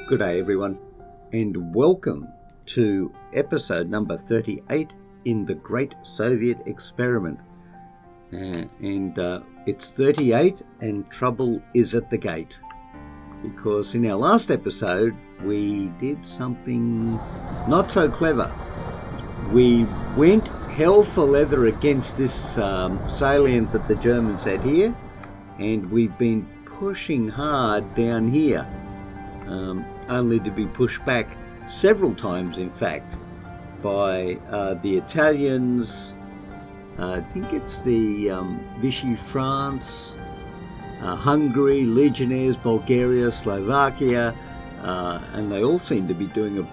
Good day everyone, and welcome to episode number 38 in the Great Soviet Experiment. It's 38 and trouble is at the gate, because in our last episode we did something not so clever. We went hell for leather against this salient that the Germans had here, and we've been pushing hard down here, only to be pushed back several times, in fact, by the Italians. I think it's the Vichy France, Hungary, Legionnaires, Bulgaria, Slovakia, and they all seem to be doing a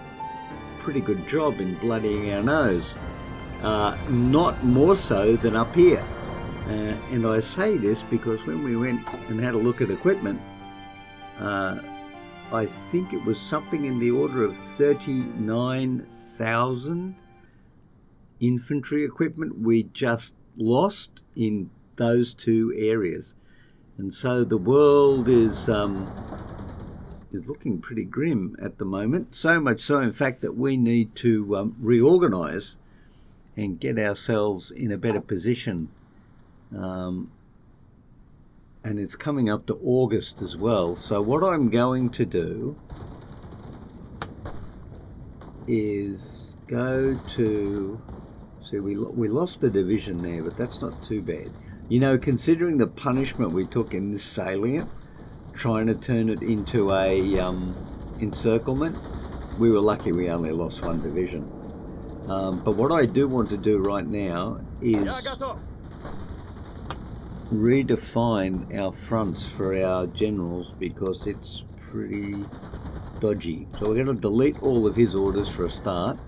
pretty good job in bloodying our nose. Not more so than up here. And I say this because when we went and had a look at equipment, I think it was something in the order of 39,000 infantry equipment we just lost in those two areas. And so the world is looking pretty grim at the moment. So much so, in fact, that we need to reorganize and get ourselves in a better position. And it's coming up to August as well. So what I'm going to do is go to, see, we lost a division there, but that's not too bad. You know, considering the punishment we took in this salient, trying to turn it into a encirclement, we were lucky we only lost one division. But what I do want to do right now is redefine our fronts for our generals, because it's pretty dodgy. So we're going to delete all of his orders for a start,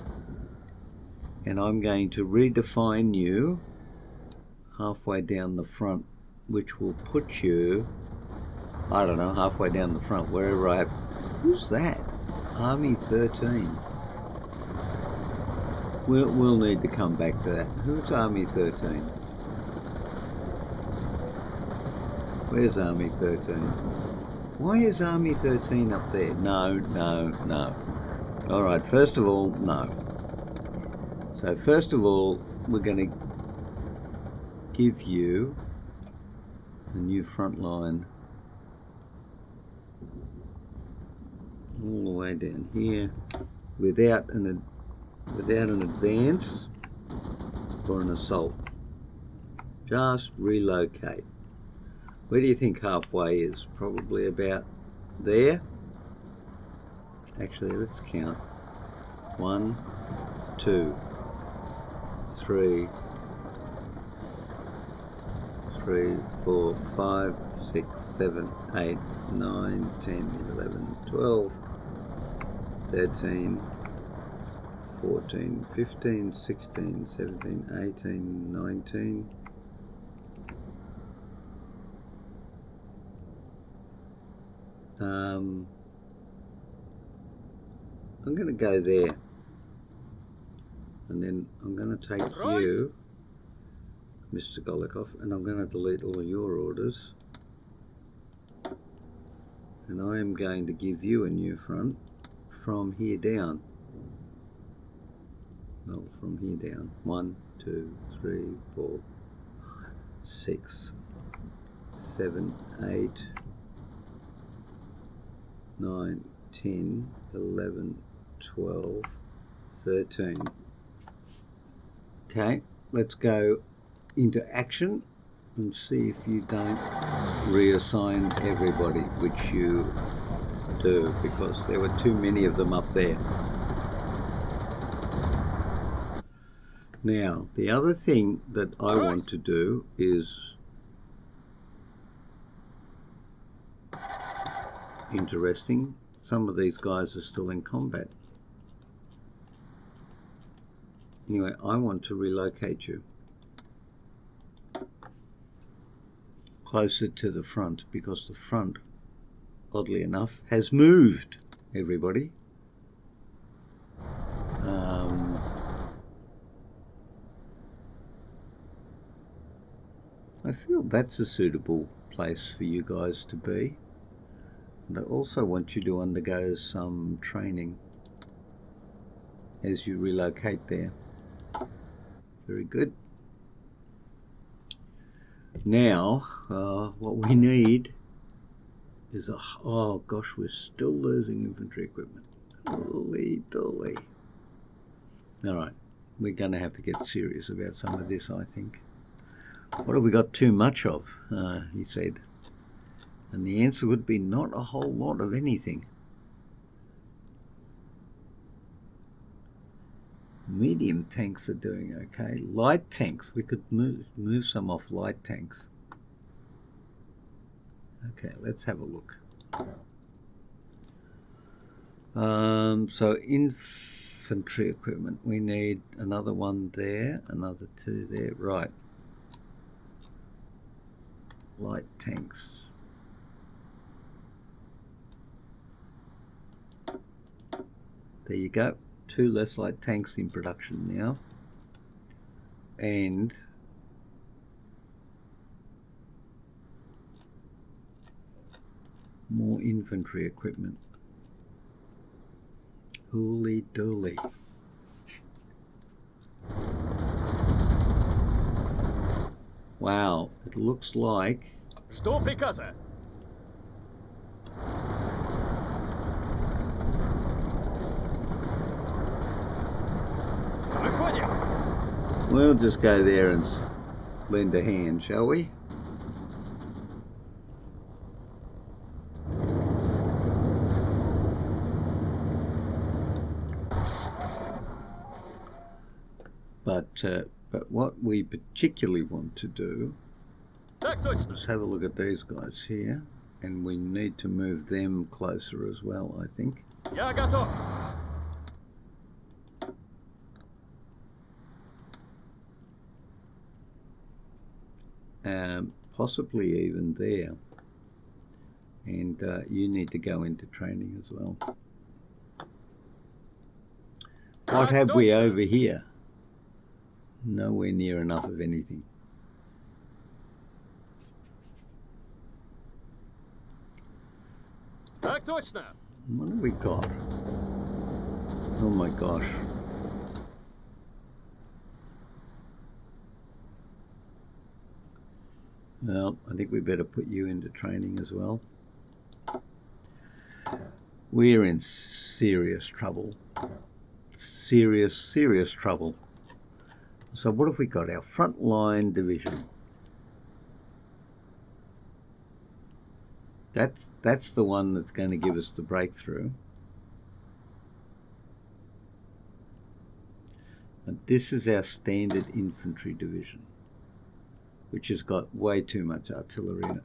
and I'm going to redefine you halfway down the front, which will put you, I don't know, halfway down the front, wherever I have. Who's that? Army 13. We'll need to come back to that. Who's Army 13? Where's Army 13? Why is Army 13 up there? No. Alright, first of all, no. So first of all, we're going to give you a new front line all the way down here without an advance or an assault. Just relocate. Where do you think halfway is? Probably about there. Actually, let's count. 1, 2, 3, 4, 5, 6, 7, 8, 9, 10, 11, 12, 13, 14, 15, 16, 17, 18, 19. I'm going to go there, and then I'm going to take you, Mr. Golikov, and I'm going to delete all your orders, and I am going to give you a new front from here down. Well, from here down. 1, 2, 3, 4, 6, 7, 8, 9, 10, 11, 12, 13. Okay, let's go into action and see if you don't reassign everybody, which you do, because there were too many of them up there. Now, the other thing that I want to do is interesting. Some of these guys are still in combat. Anyway, I want to relocate you closer to the front, because the front, oddly enough, has moved, everybody. I feel that's a suitable place for you guys to be. And I also want you to undergo some training as you relocate there. Very good. Now, what we need is oh gosh, we're still losing infantry equipment. Holy dolly. Alright, we're going to have to get serious about some of this, I think. What have we got too much of? He said. And the answer would be not a whole lot of anything. Medium tanks are doing okay. Light tanks, we could move some off light tanks. Okay, let's have a look. So infantry equipment, we need another one there, another two there, right. Light tanks. There you go. 2 less light tanks in production now. And more infantry equipment. Holy dolly. Wow, it looks like... Жду приказа. Выходим. We'll just go there and lend a hand, shall we? But what we particularly want to do is have a look at these guys here, and we need to move them closer as well, I think. Я готов. Possibly even there. And you need to go into training as well. What have we over here? Nowhere near enough of anything. Так точно. What have we got? Oh my gosh. Well, I think we better put you into training as well. We're in serious trouble. Serious trouble. So what have we got? Our frontline division. That's the one that's going to give us the breakthrough. And this is our standard infantry division, which has got way too much artillery in it.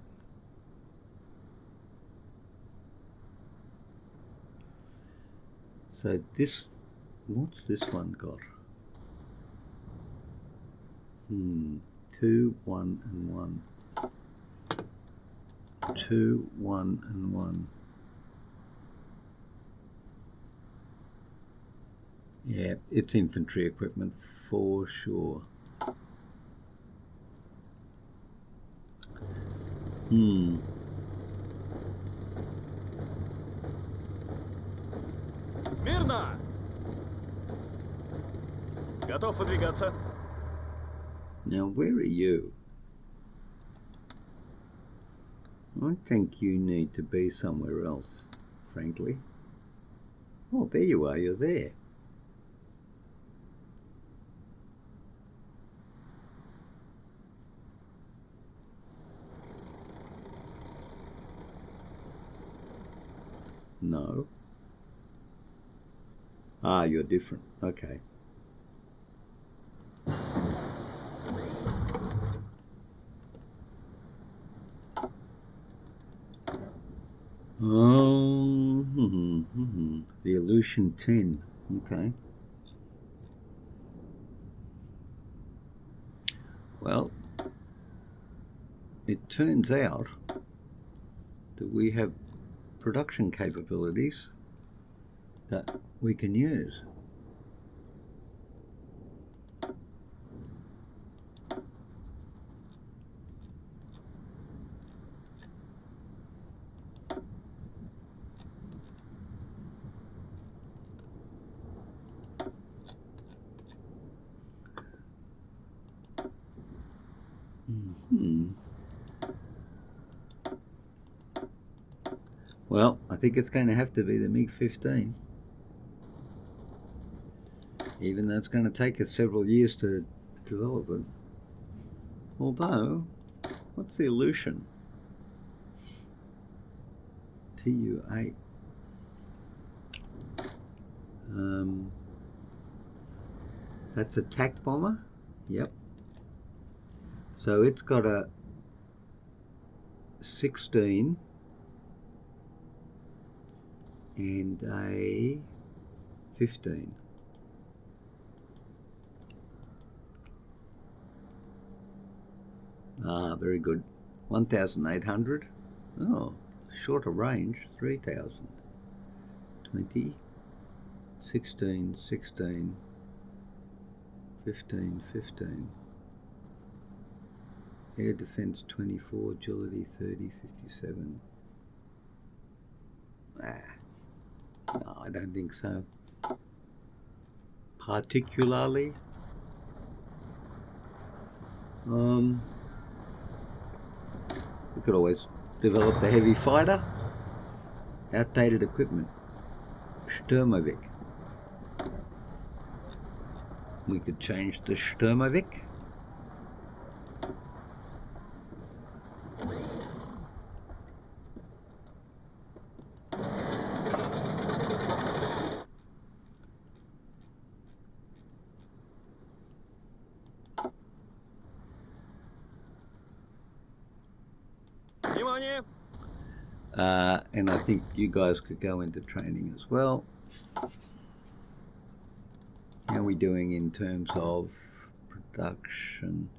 So this, what's this one got? 2, 1 and 1. 2, 1 and 1. Yeah, it's infantry equipment for sure. Смирно. Готов выдвигаться. Now, where are you? I think you need to be somewhere else, frankly. Oh, there you are, you're there. No. Ah, you're different. Okay. Oh, the Aleutian 10. Okay. Well, it turns out that we have production capabilities that we can use. Well, I think it's going to have to be the MiG-15. Even though it's going to take us several years to develop it. Although, what's the Aleutian? TU-8. That's a attack bomber. Yep. So it's got a 16 and a 15. Ah, very good. 1,800. Oh, shorter range, 3,000. 20, 16, 16, 15, 15. Air defense 24, agility 30, 57. No, I don't think so. Particularly. We could always develop the heavy fighter. Outdated equipment. Sturmovik. We could change the Sturmovik. And I think you guys could go into training as well. How are we doing in terms of production?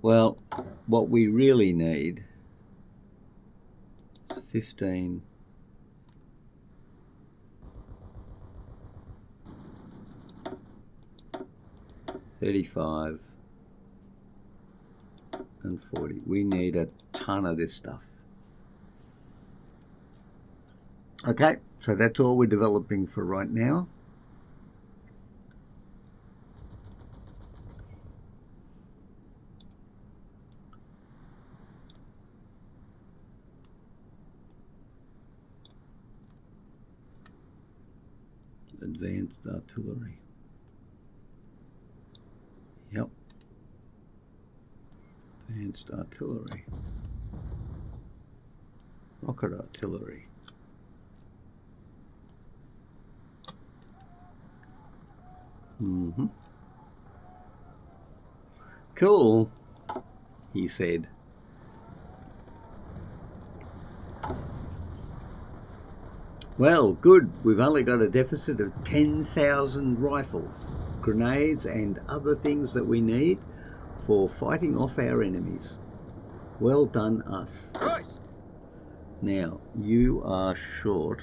Well, what we really need is 15, 35, and 40. We need a ton of this stuff. Okay, so that's all we're developing for right now. Advanced artillery. Yep. Advanced artillery. Rocket artillery. Cool, he said. Well, good. We've only got a deficit of 10,000 rifles, grenades, and other things that we need for fighting off our enemies. Well done, us. Брось! Now, you are short.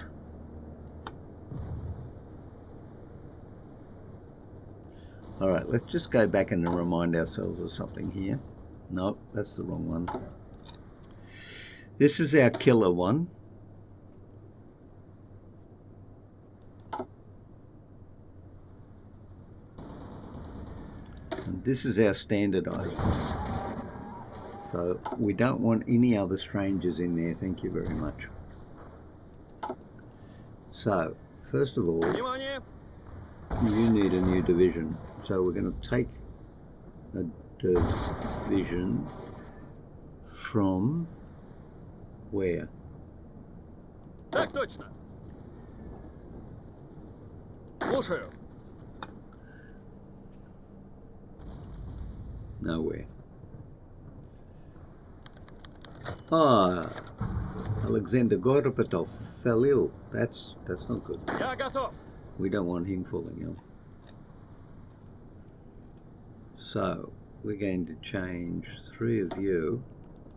All right, let's just go back and remind ourselves of something here. Nope, that's the wrong one. This is our killer one. And this is our standardized one. So we don't want any other strangers in there, thank you very much. So, first of all, Внимание! you need a new division. So we're going to take a division from where? Так точно! Слушаю! Nowhere. Ah, Alexander Gorbatov fell ill. That's not good. Я готов! We don't want him falling ill. So, we're going to change 3 of you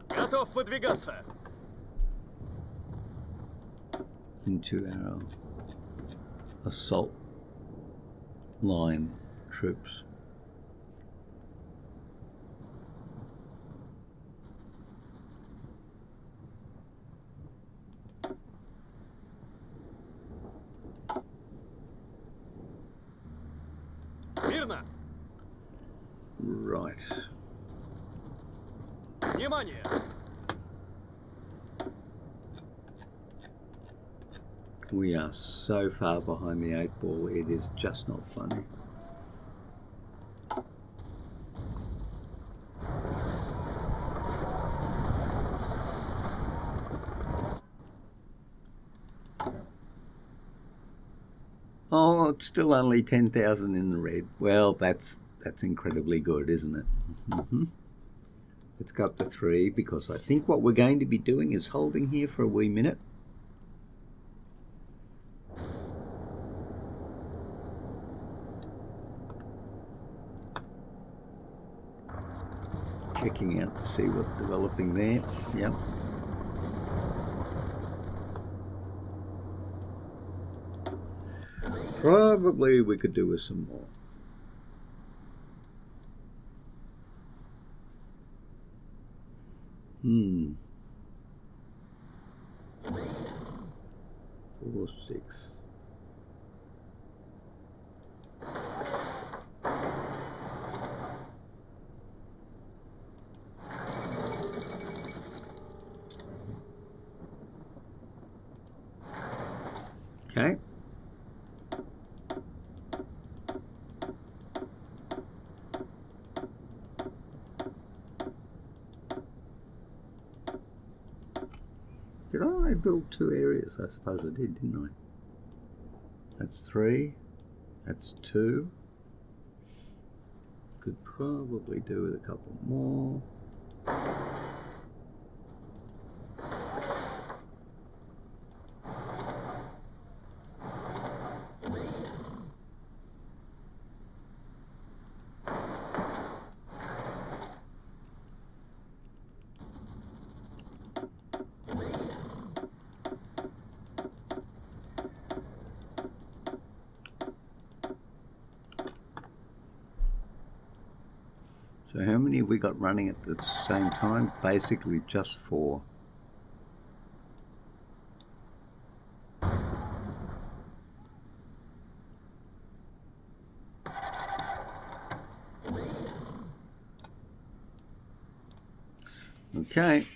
Готов выдвигаться! into our assault line troops. Смирно! Right. Внимание! We are so far behind the 8-ball, it is just not funny. Oh, it's still only 10,000 in the red. Well, that's incredibly good, isn't it? Let's go up to 3, because I think what we're going to be doing is holding here for a wee minute. Checking out to see what's developing there. Yep. Probably we could do with some more. Four, 6. Okay. Did I build 2 areas? I suppose I did, didn't I? That's 3. That's 2. Could probably do with a couple more. So how many have we got running at the same time? Basically just 4. Okay.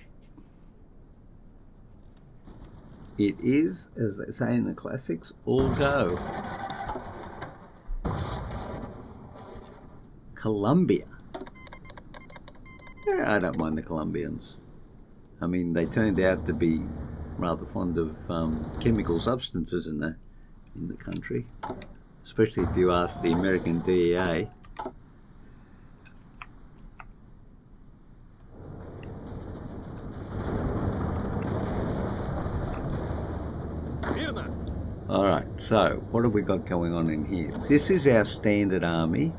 It is, as they say in the classics, all go. Colombia. Yeah, I don't mind the Colombians. I mean, they turned out to be rather fond of chemical substances in the country, especially if you ask the American DEA. Alright, so what have we got going on in here? This is our standard army.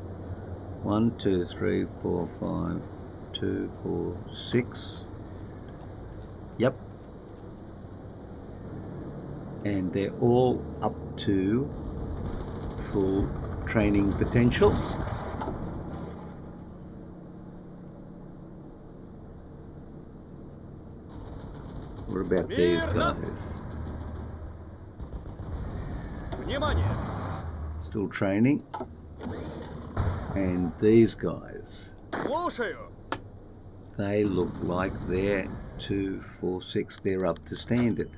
1, 2, 3, 4, 5, 2, 4, 6. Yep. And they're all up to full training potential. What about these guys? Still training. And these guys, they look like they're 2, 4, 6, they're up to standard.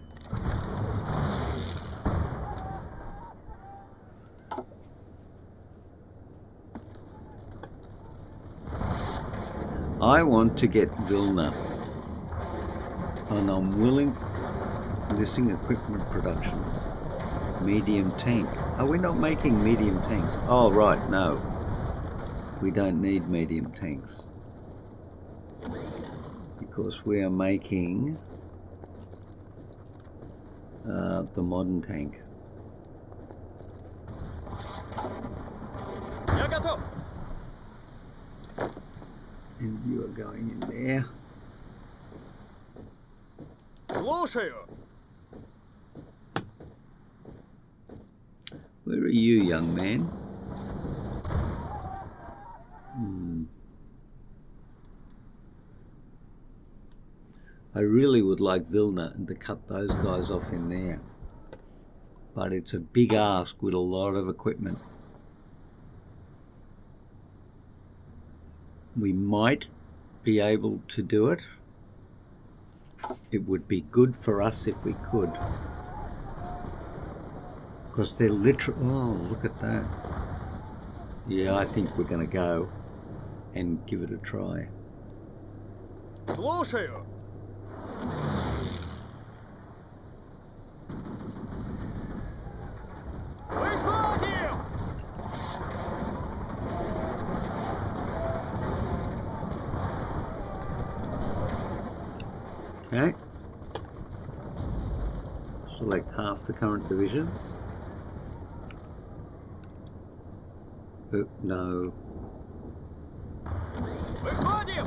I want to get Vilna, and I'm willing. Missing equipment production. Medium tank. Are we not making medium tanks? Oh, right, no. We don't need medium tanks. Because we are making the modern tank. And you are going in there. Where are you, young man? I really would like Vilna and to cut those guys off in there. But it's a big ask with a lot of equipment. We might be able to do it. It would be good for us if we could. Because they're literally... Oh, look at that. Yeah, I think we're going to go and give it a try. Слушаю. Выходим! Okay. Select half the current divisions. Oh, no. Выходим!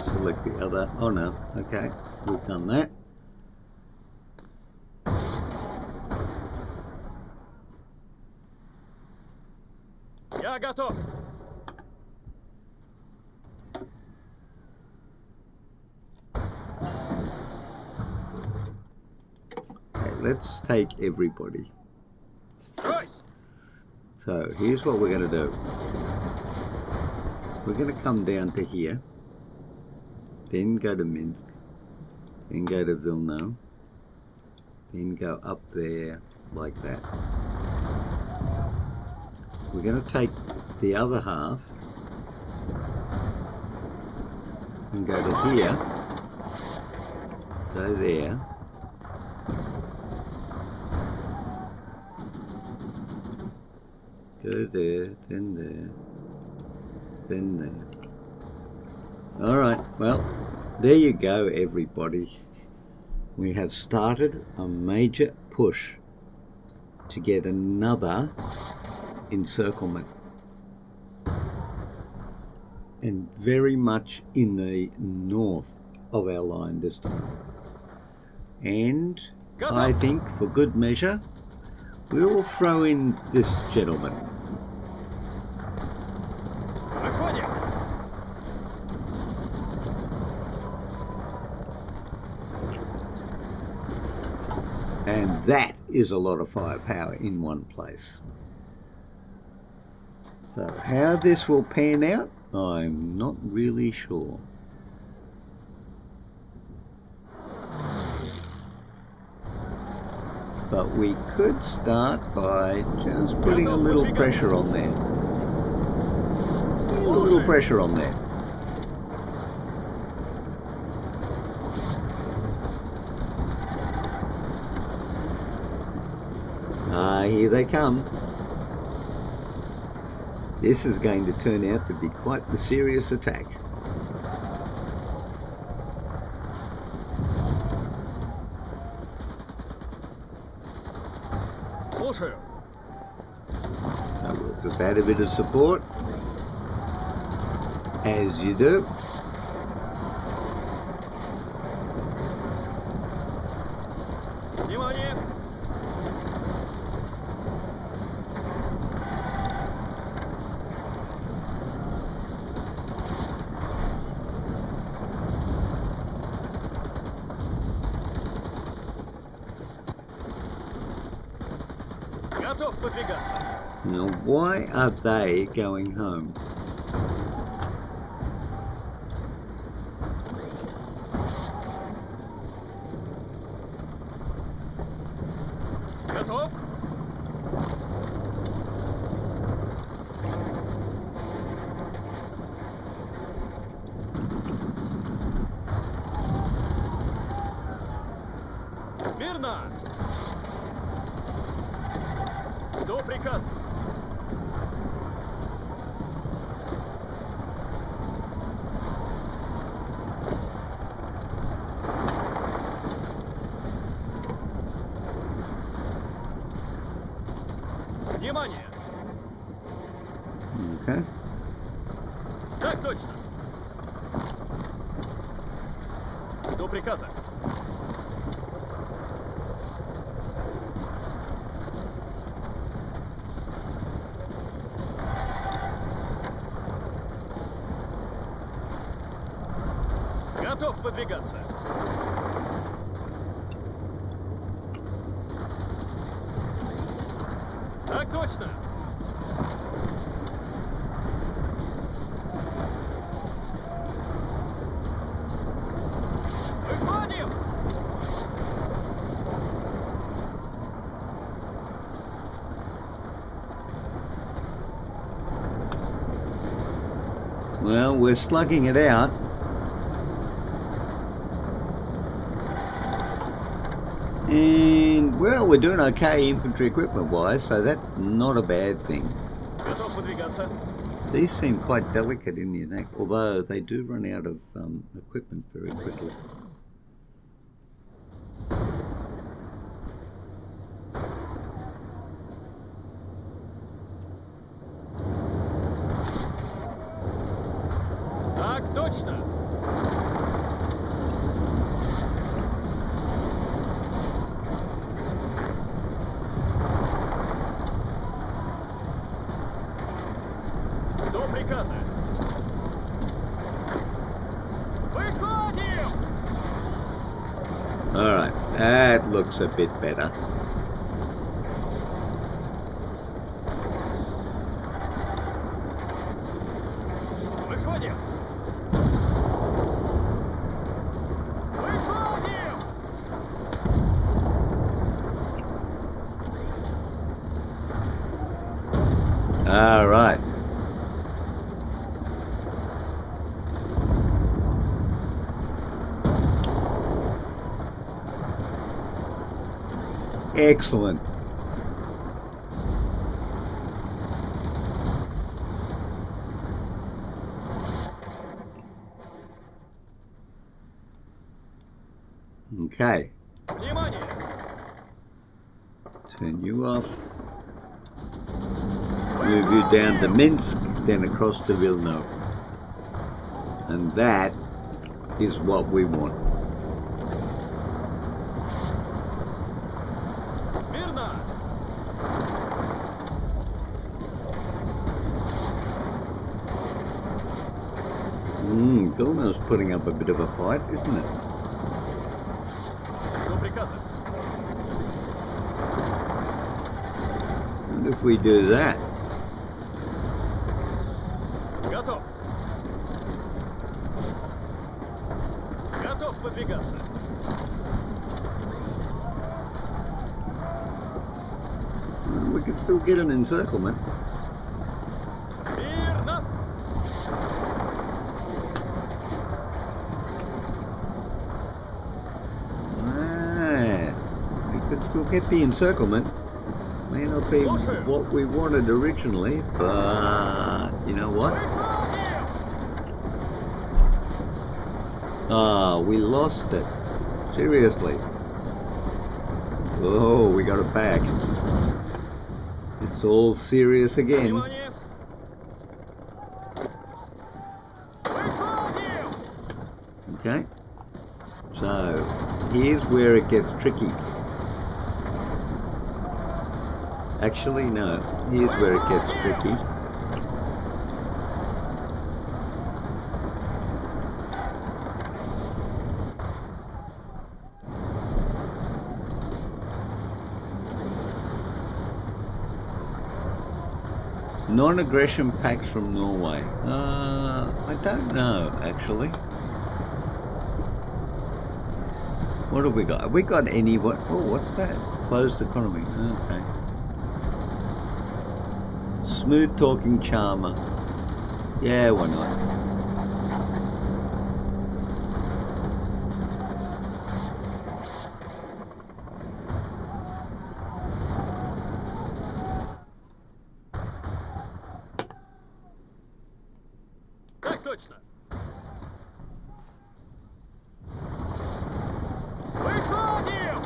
Select the other. Oh no. Okay. We've done that. Я готов. Okay, let's take everybody. Брось! So here's what we're going to do. We're going to come down to here, then go to Minsk, then go to Vilno, then go up there like that. We're going to take the other half and go to here, go there, go there, then there, then there. Alright, well, there you go everybody. We have started a major push to get another encirclement, and very much in the north of our line this time. And I think for good measure we'll throw in this gentleman. Выходим! And that is a lot of firepower in one place. So how this will pan out, I'm not really sure. But we could start by just putting a little pressure on there. A little pressure on there. Ah, here they come. This is going to turn out to be quite the serious attack. Слушаю. So we'll just add a bit of support, as you do. Внимание! Готов подвигаться. Now, why are they going home? Готов? Смирно! До приказа. Внимание! Okay. Так точно. До приказа. Готов подвигаться. точно! Выходим! Well, we're slugging it out. And, well, we're doing okay infantry equipment-wise, so that's not a bad thing. Готов выдвигаться. These seem quite delicate in the attack, although they do run out of equipment very quickly. Так точно! До приказа! Выходим! Alright, that looks a bit better. Выходим! Выходим! Alright. Excellent. Okay. Внимание! Turn you off. Move you down to Minsk, then across to Vilna. And that is what we want. Смирно! Vilna's putting up a bit of a fight, isn't it? До приказа! And if we do that, Готов! Готов выдвигаться! we could still get an encirclement. Мирно! We could still get the encirclement. May not be what we wanted originally, but you know what? Ah, we lost it. Seriously. Oh, we got it back. It's all serious again. Внимание! Выходим! Okay. So, here's where it gets tricky. Actually, no. Here's where it gets tricky. Non-aggression pacts from Norway. I don't know, actually. What have we got? Have we got any... Oh, what's that? Closed economy. Okay. Smooth talking charmer. Yeah, why not? Так точно! Выходим!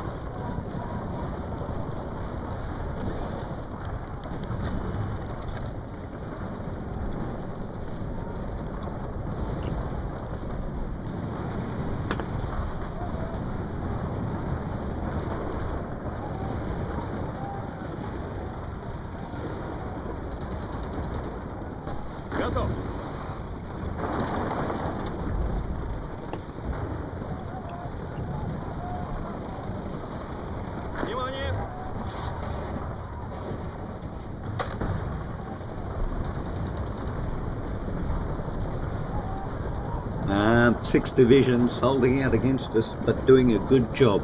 6 divisions holding out against us, but doing a good job.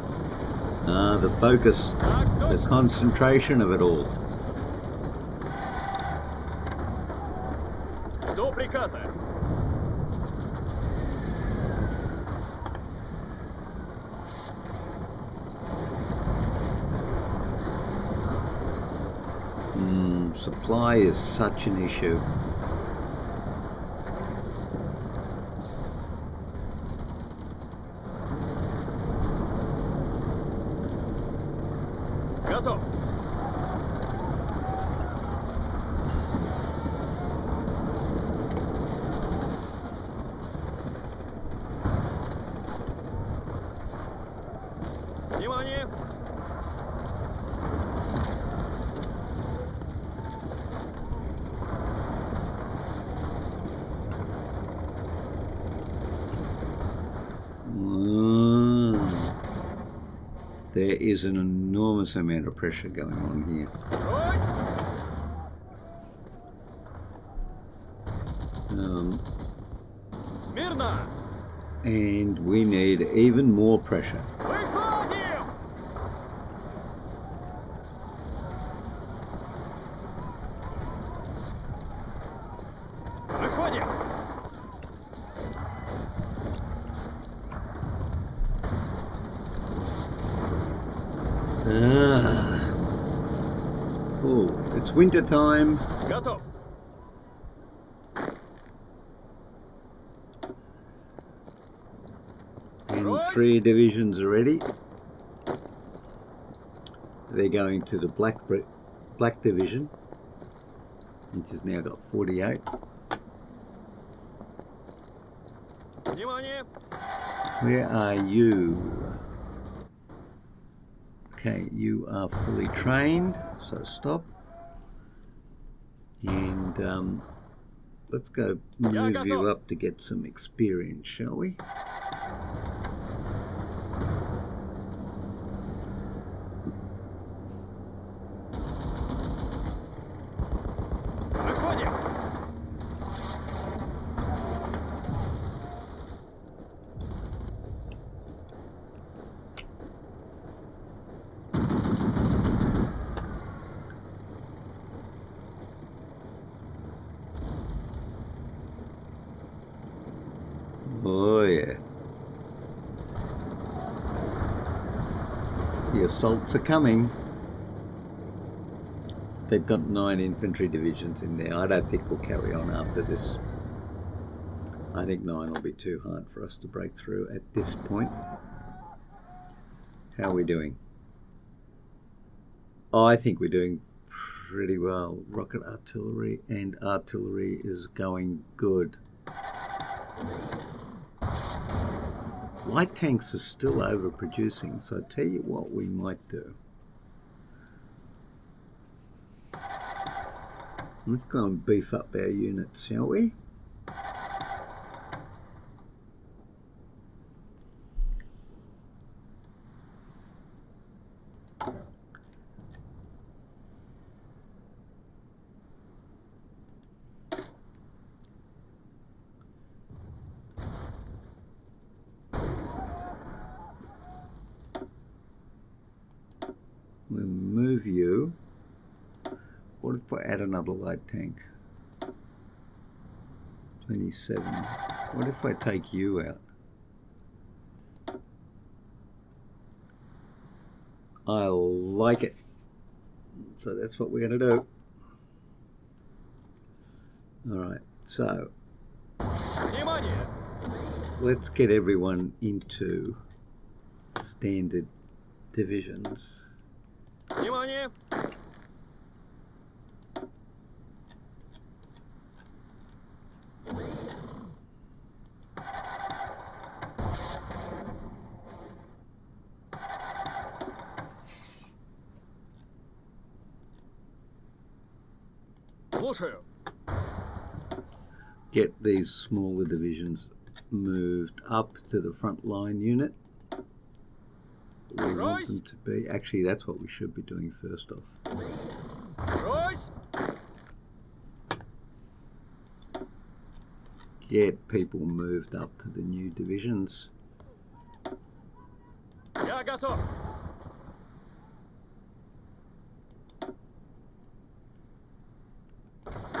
The focus, Так the точно. concentration of it all. Жду приказа. Supply is such an issue. Готов. Внимание. There is an enormous amount of pressure going on here. Брось. Смирно. And we need even more pressure. Выходим. Выходим. Oh, it's winter time. Готов. And 3 divisions already. They're going to the black division, which has now got 48. Внимание. Where are you? Okay, you are fully trained, so stop. And let's go move you up to get some experience, shall we? Выходим. Oh yeah. The assaults are coming. They've got 9 infantry divisions in there. I don't think we'll carry on after this. I think 9 will be too hard for us to break through at this point. How are we doing? Oh, I think we're doing pretty well. Rocket artillery and artillery is going good. Light tanks are still overproducing, so I'll tell you what we might do. Let's go and beef up our units, shall we? We'll move you. What if I add another light tank? 27. What if I take you out? I like it. So that's what we're going to do. Alright, so Внимание. let's get everyone into standard divisions. Внимание. Слушаю. Get these smaller divisions moved up to the front line unit. We want them to be. Actually, that's what we should be doing first off. Брось. get people moved up to the new divisions. Я готов.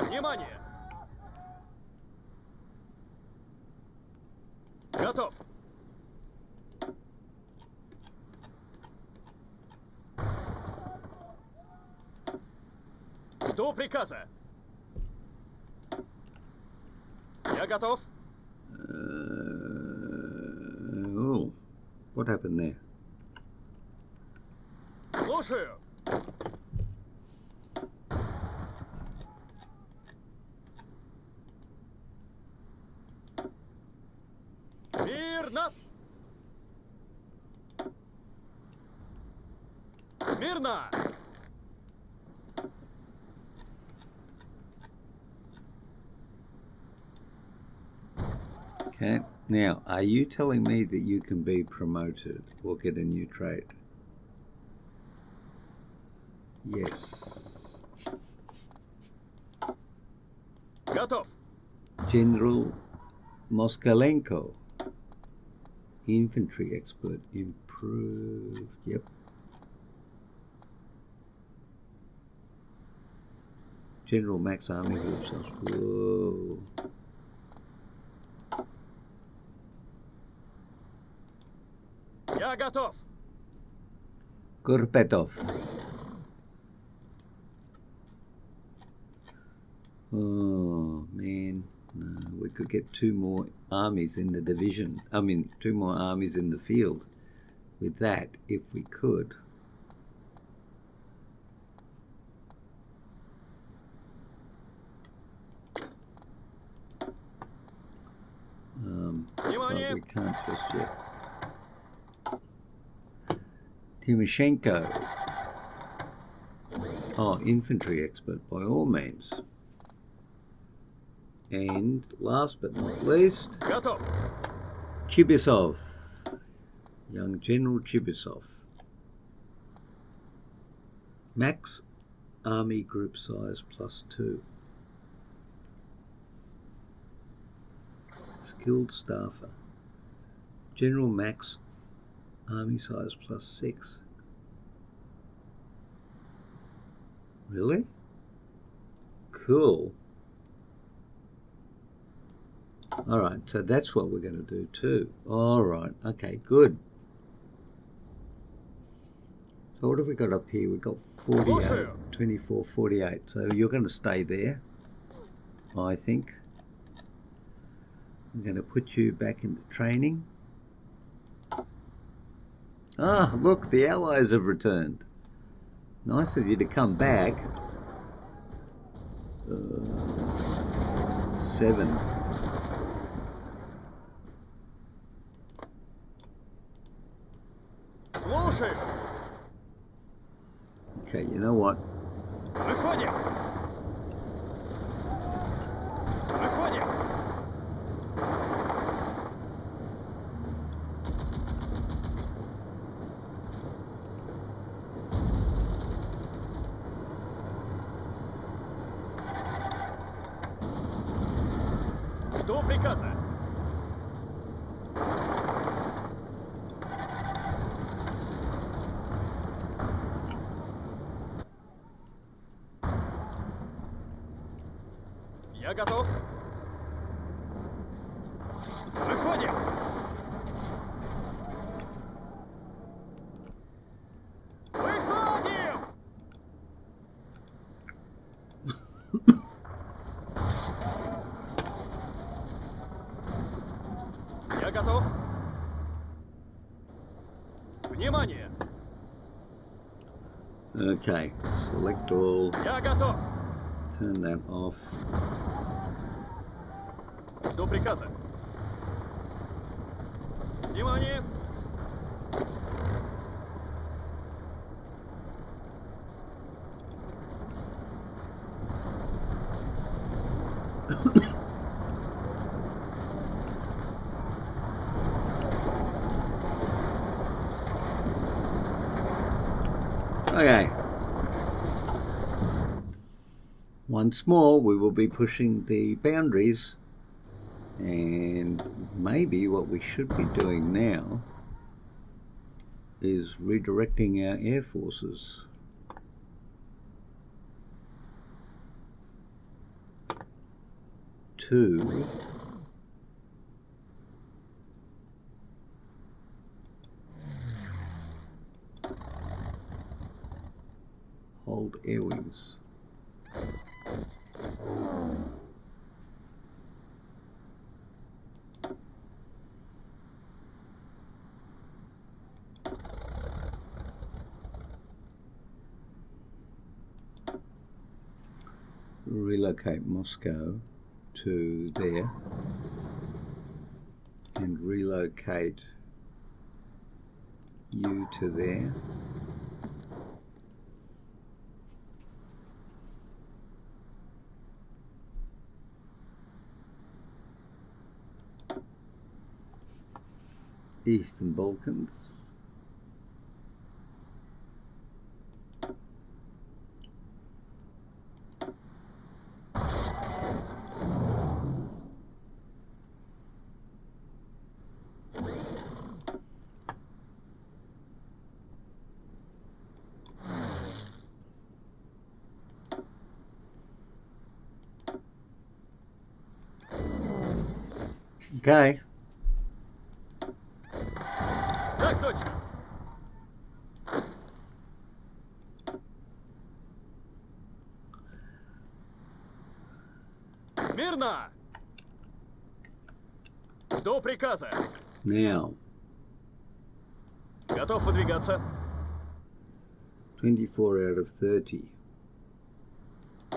Внимание! Готов. Жду приказа. Я готов. Oh, what happened there? Слушаю. Мирно. Смирно. Okay, now, are you telling me that you can be promoted or get a new trait? Yes. Готов. General Moskalenko. Infantry expert improved. Yep. General Max Army Group. Whoa. Я готов. Kurpetov. Oh man, no, we could get 2 more armies in the division. I mean, 2 more armies in the field with that, if we could. But we can't just yet. Timoshenko. Oh, infantry expert by all means. And last but not least, Готов. Chibisov. Young General Chibisov. Max Army Group Size +2. Skilled Staffer. General Max Army Size +6. Really? Cool. Alright, so that's what we're going to do too. Alright, okay, good. So what have we got up here? We've got 48, 24, 48. So you're going to stay there, I think. I'm going to put you back into training. Ah, look, the Allies have returned. Nice of you to come back. 7. Слушаю. Okay, you know what? Выходим. Выходим. Жду приказа. Я готов. Выходим. Выходим. Я готов. Внимание. Okay, select all, Я готов. turn that off. Жду приказа. Внимание. Okay. Once more, we will be pushing the boundaries And maybe what we should be doing now is redirecting our air forces to hold air wings. Relocate Moscow to there and relocate you to there. Eastern Balkans. Okay. Так точно. Смирно! Жду приказа. Now, Готов выдвигаться. 24 out of 30.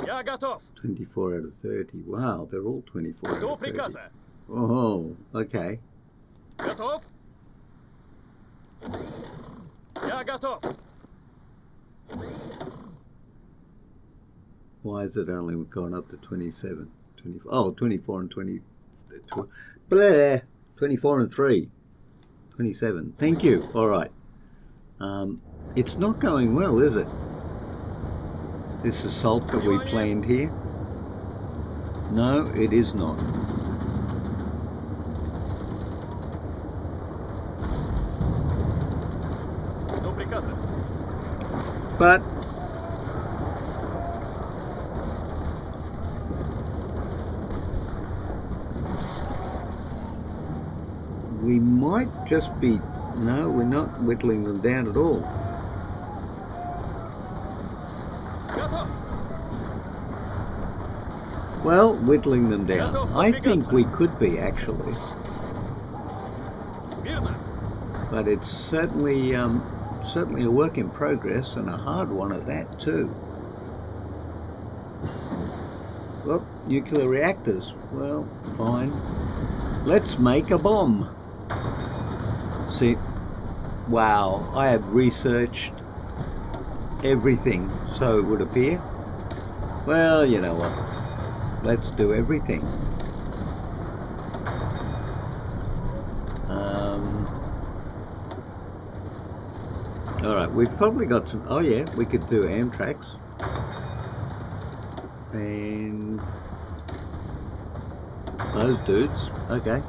Я готов. 24 out of 30. Wow, they're all 24 out Жду of 30. приказа. Oh, okay. Готов? Я готов. Why has it only gone up to 27? 24 and 20. Blah, 24 and 3. 27. Thank you. All right. It's not going well, is it? This assault that we planned here? No, it is not. Жду приказа. But we might just be... No, we're not whittling them down at all. Готов. Well, whittling them down. I think we could be, actually. Смирно. But it's certainly a work in progress, and a hard one at that too. Well, nuclear reactors. Well, fine. Let's make a bomb. See, wow, I have researched everything, so it would appear. Well, you know what? Let's do everything. All right, we've probably got some... Oh yeah, we could do Amtraks. And those dudes. Okay.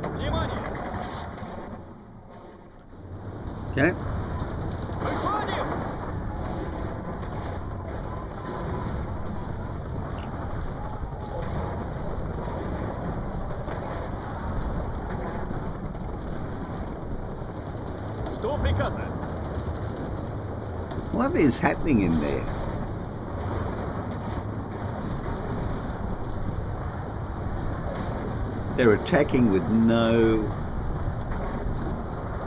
Внимание! Okay. Выходим! Жду приказа. What is happening in there? They're attacking with no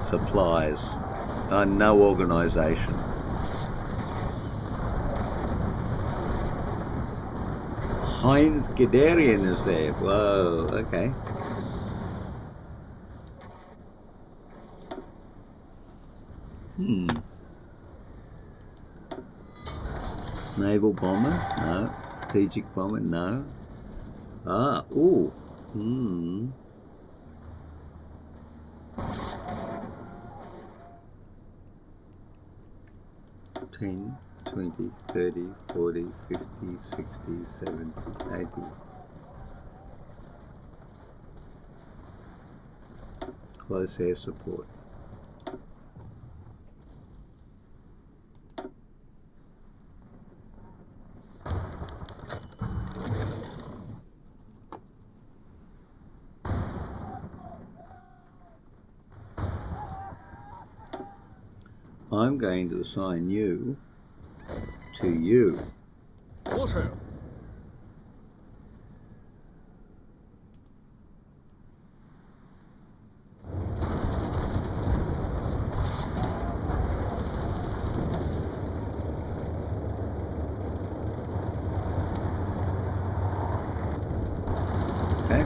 supplies, no organisation. Heinz Guderian is there. Whoa, okay. Naval bomber? No. Strategic bomber? No. Ah, ooh. 10, 20, 30, 40, 50, 60, 70, 80. Close air support. I'm going to assign you to you. Слушаю. Okay.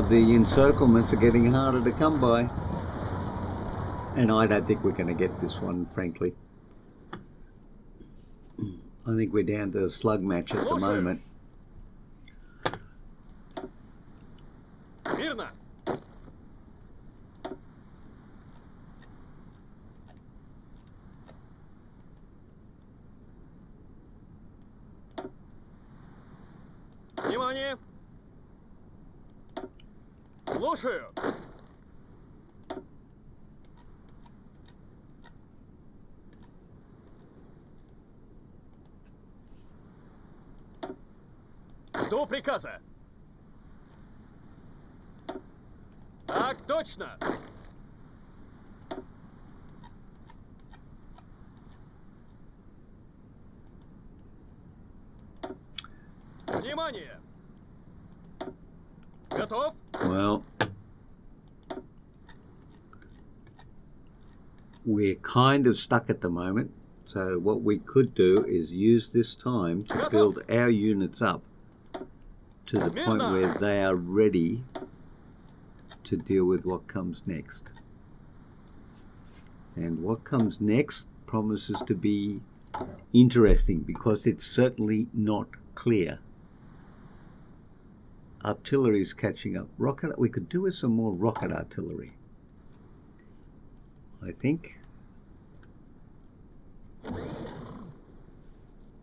The encirclements are getting harder to come by. And I don't think we're going to get this one, frankly. I think we're down to a slug match at the moment. Верно. Внимание. Слушаю. Жду приказа. Так точно. Внимание. Готов? Well, we're kind of stuck at the moment. So what we could do is use this time to build our units up to the point where they are ready to deal with what comes next. And what comes next promises to be interesting because it's certainly not clear. Artillery is catching up. Rocket, we could do with some more rocket artillery, I think.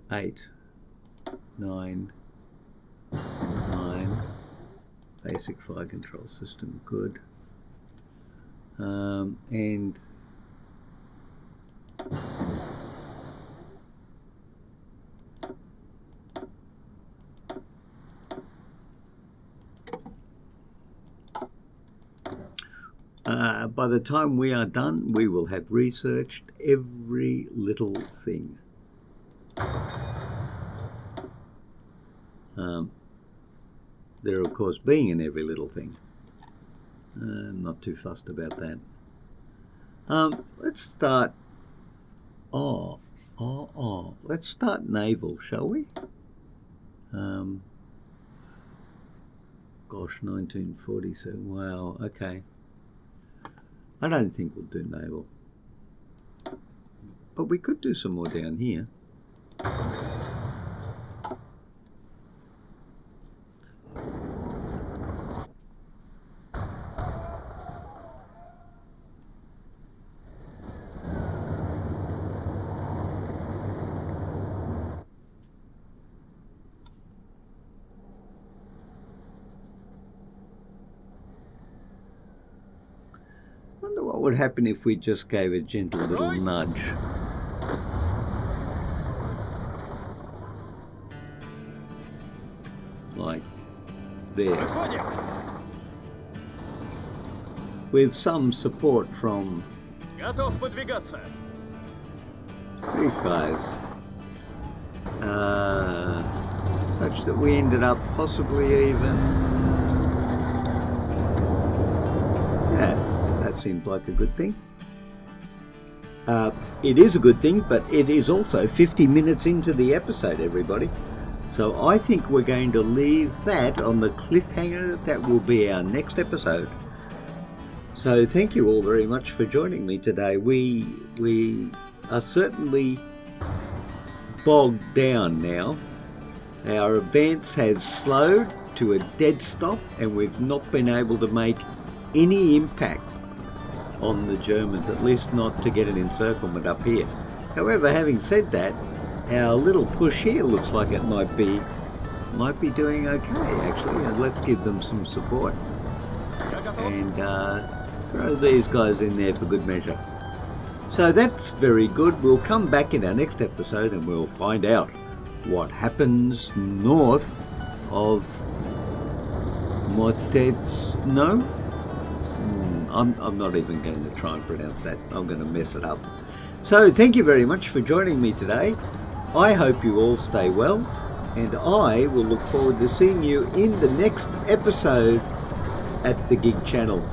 8, 9, 9. Basic fire control system, good. And by the time we are done, we will have researched every little thing. There, of course, being in every little thing. I'm not too fussed about that. Let's start. Let's start naval, shall we? Gosh, 1947. Wow. Okay. I don't think we'll do naval, but we could do some more down here. Wonder what would happen if we just gave a gentle little nudge. Like there. With some support from Готов подвигаться. these guys. Such that we ended up possibly even... Yeah, that seemed like a good thing. It is a good thing, but it is also 50 minutes into the episode, everybody. So I think we're going to leave that on the cliffhanger. That will be our next episode. So thank you all very much for joining me today. We are certainly bogged down now. Our advance has slowed to a dead stop and we've not been able to make any impact on the Germans, at least not to get an encirclement up here. However, having said that, our little push here looks like it might be doing okay actually. Let's give them some support and throw these guys in there for good measure. So that's very good. We'll come back in our next episode and we'll find out what happens north of Motetsno. I'm not even going to try and pronounce that. I'm going to mess it up. So thank you very much for joining me today. I hope you all stay well, and I will look forward to seeing you in the next episode at the Gig Channel.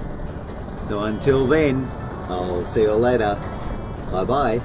So until then, I'll see you later. Bye bye.